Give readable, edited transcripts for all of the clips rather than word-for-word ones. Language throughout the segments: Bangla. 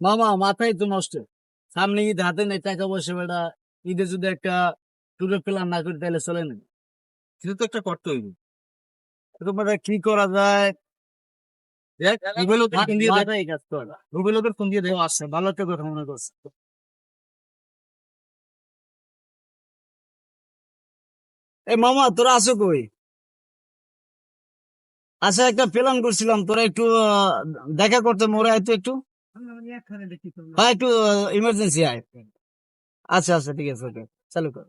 মামা মাথায় তো নষ্ট। সামনে ঈদ, হাতে নেই টাকা পয়সা বেটা। ঈদে যদি একটা ট্যুরের প্ল্যান না করি তাহলে চলে না। কিছু তো একটা করতে হইবে। তো বেটা কি করা যায়? দেখ রুবেল ওদের ফোন দিয়ে দেখ, মাথায় কাজ করে না। রুবেল ওদের ফোন দিয়ে দেখ। আচ্ছা, ভালো একটা কথা মনে করছে। এই মামা, তোরা আছো কই? আচ্ছা, একটা প্ল্যান করছিলাম, তোরা একটু দেখা করতে মোরে আয় তো একটু। হ্যাঁ, একটু ইমার্জেন্সি আয়। আচ্ছা আচ্ছা, ঠিক আছে, ওকে, চালু কর।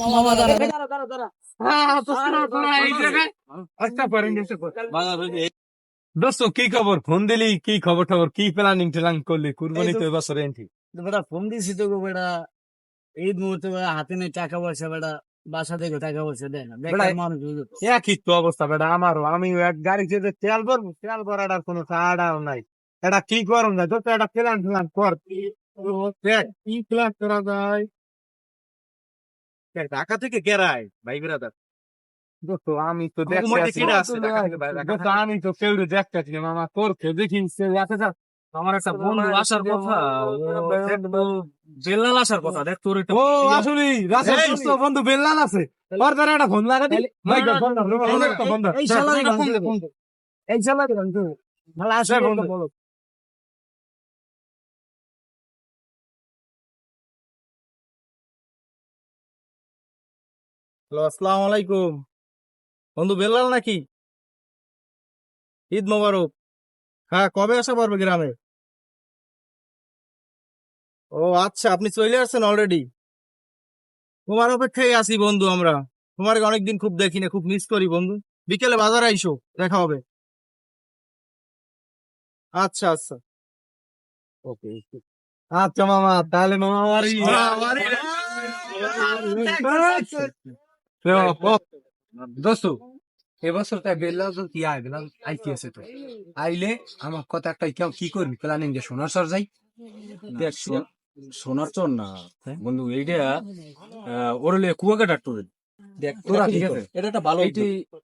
মামা দাঁড়া, দাঁড়া, দাঁড়া, দাঁড়া। দোস্ত কি খবর? ফোন দিলি, কি খবর টবর, কি প্ল্যানিং ট্যানিং করলি? কুরবানি তো এবছর এন্ট্রি। তো বেটা ফোন দিছি তো গো বেটা, ঈদ মুহূর্তে বেটা হাতে নেই টাকা পয়সা বেটা, বাসা থেকে টাকা পয়সা দেয় না, বেকার মানুষ বুঝো তো। একই তো অবস্থা বেটা আমারও। আমি এক গাড়িতে যে তেল ভরবো, তেল ভরাটার কোনো টাকাও নাই। এটা কি করুন যায়? তোর তো একটা প্ল্যান ট্যান কর। তো দেখ কি প্ল্যান করা যায়। দেখ, ঢাকা থেকে কেরাই ভাই ব্রাদার। দোস্ত আমি তো দেখতে দোস্ত আমি তো কেউ দেখতেছি না মামা, তোর কেউ দেখি আমার একটা বন্ধু আসার কথা, বেলাল আসার কথা, দেখ তোর একটা ও আসলে বন্ধু বেল্লাল আছে। ওর দ্বারা একটা ফোন লাগা দিই। এই শালারই ভাঙতে, এই শালারই ভাঙতে ভালো আসবে বন্ধু। বলো। হ্যালো, আসসালামু আলাইকুম। বন্ধু বেল্লাল নাকি? ঈদ মোবারক। হ্যাঁ, কবে আসা পারবে গ্রামে? ও আচ্ছা, আপনি চলে আসছেন অলরেডি। তোমার অপেক্ষায় আছি বন্ধু আমরা। তোমাকে অনেকদিন খুব দেখি না, খুব মিস করি বন্ধু। বিকেলে বাজারে আইসো, দেখা হবে। আচ্ছা আচ্ছা, ওকে। আচ্ছা মামা, তাহলে মামা দোস্ত এবছর তাই বেল্লাল তো কি আয় বেল্লাল আইতে আছে তো আইলে আমার কথা একটা কেউ কি করবি প্ল্যানিং যে সোনার সর যাই দেখ সোনার চর না বন্ধু, এইটা ওরলে কুয়াকাটা ট্যুর। দেখ তোরা ঠিক ঠিক আছে, আছে এটা একটা ভালো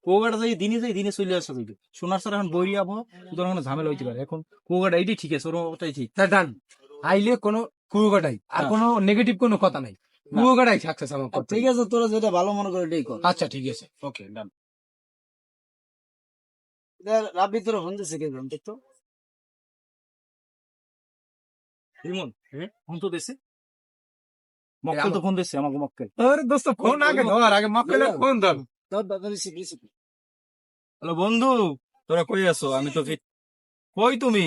কুয়াকাটা যাই দিনে চলে আসা যাবে। সোনার চর এখন বৈরি আবহাওয়া, সুতরাং এখন ঝামেলা হইতে পারে। এখন কুয়াকাটা এইটাই ঠিক আছে, ওটাই ঠিক। তা ডান আইলে কোনো কুয়োগাটাই আর কোনো নেগেটিভ কোনো কথা নাই, কুয়োগাটাই সাকসেস আমার কথা। ঠিক আছে, তোরা যেটা ভালো মনে করে এটাই কর। আচ্ছা ঠিক আছে, ওকে ডান। রাব্বি তোরা ফোন দিছে কে জান দেখতো? রিমন ফোন তো দেশে, মক্কেল তো ফোন দিচ্ছে আমাকে, মক্কেল। আরে দোস্ত ফোন আগে ধর, আগে মক্কেলের ফোন ধর। তোর দাদা রিসিভ রিসিভ। হ্যালো বন্ধু, তোরা কই আছো? আমি তো কই তুমি?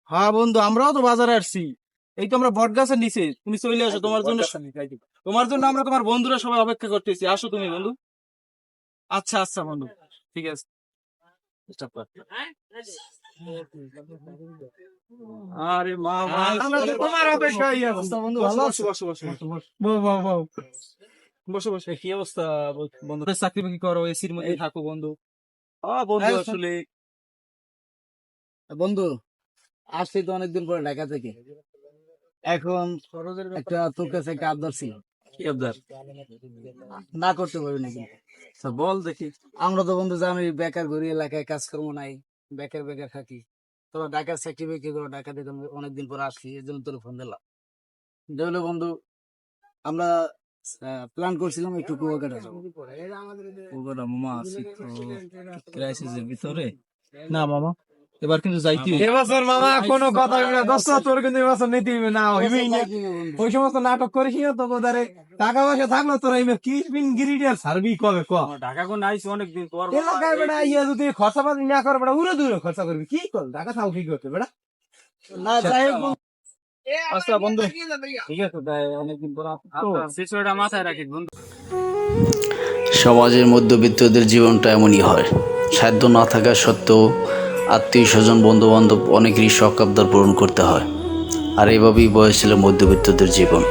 হ্যাঁ বন্ধু, আমরাও তো বাজারে আসছি। এই তো আমরা বট গাছের নিচে, তুমি চলে আসো। তোমার জন্য আমরা তোমার বন্ধুরা সবাই অপেক্ষা করতেছি। আসো তুমি বন্ধু। আচ্ছা আচ্ছা বন্ধু, ঠিক আছে। আরে মা আমরা তো তোমার অপেক্ষায় আছি। বন্ধু ভালো আছো? বসো বসো বসো বসো বউ বউ বউ বসো বসো। কি অবস্থা বন্ধু? চাকরি বাকরি করো, এসির মধ্যে থাকো বন্ধু? বন্ধু আসলে বন্ধু আসছি তো অনেকদিন পরে ঢাকা থেকে। এখন একটা তোর কাছে একটা আবদার ছিল, কি আবদার? না করতে পারবি নাকি? আচ্ছা, বল দেখি। আমরা তো বন্ধু জানি বেকার ঘুরি, এলাকায় কাজকর্ম নাই, বেকার বেকার থাকি। তোরা ঢাকার চাকরি বাকরি করো, ঢাকা থেকে অনেকদিন পরে আসছি, এই জন্য তোর ফোন দিলাম। দেখলো বন্ধু, আমরা প্ল্যান করছিলাম একটু কুয়াকাটা যাবো। কুয়াকাটা মামা আছি তো ক্রাইসিসের ভিতরে। না মামা, এবার কিন্তু যাইতে এবছর মামা কোনো কথা হইবে না দোস্ত, তোর কিন্তু এবছর নিতে হইবে না, হইবেই না। ওই সমস্ত নাটক করিস না তো বোধারে টাকা পয়সা থাকলো তোরা কি ইনগ্রিডিয়েন্ট সার্ভি কবে ক ঢাকা কোন আইছি অনেকদিন পর। এলাকায় বেটা ইয়ে যদি খরচা পাতি না করে বেটা উড়ে দূরে খরচা করবি, কি কর টাকা থাও কি করতে বেটা। না যাই হোক, আচ্ছা বন্ধু, ঠিক আছে, তাই অনেকদিন পর সিচুয়েশনটা মাথায় রাখিস বন্ধু। সমাজের মধ্যবিত্তদের জীবনটা এমনই হয়। সাধ্য না থাকা সত্ত্বেও আত্মীয় স্বজন বন্ধুবান্ধব অনেকেরই শখ আবদার পূরণ করতে হয়। আর এভাবেই বয়স ছিল মধ্যবিত্তদের জীবন।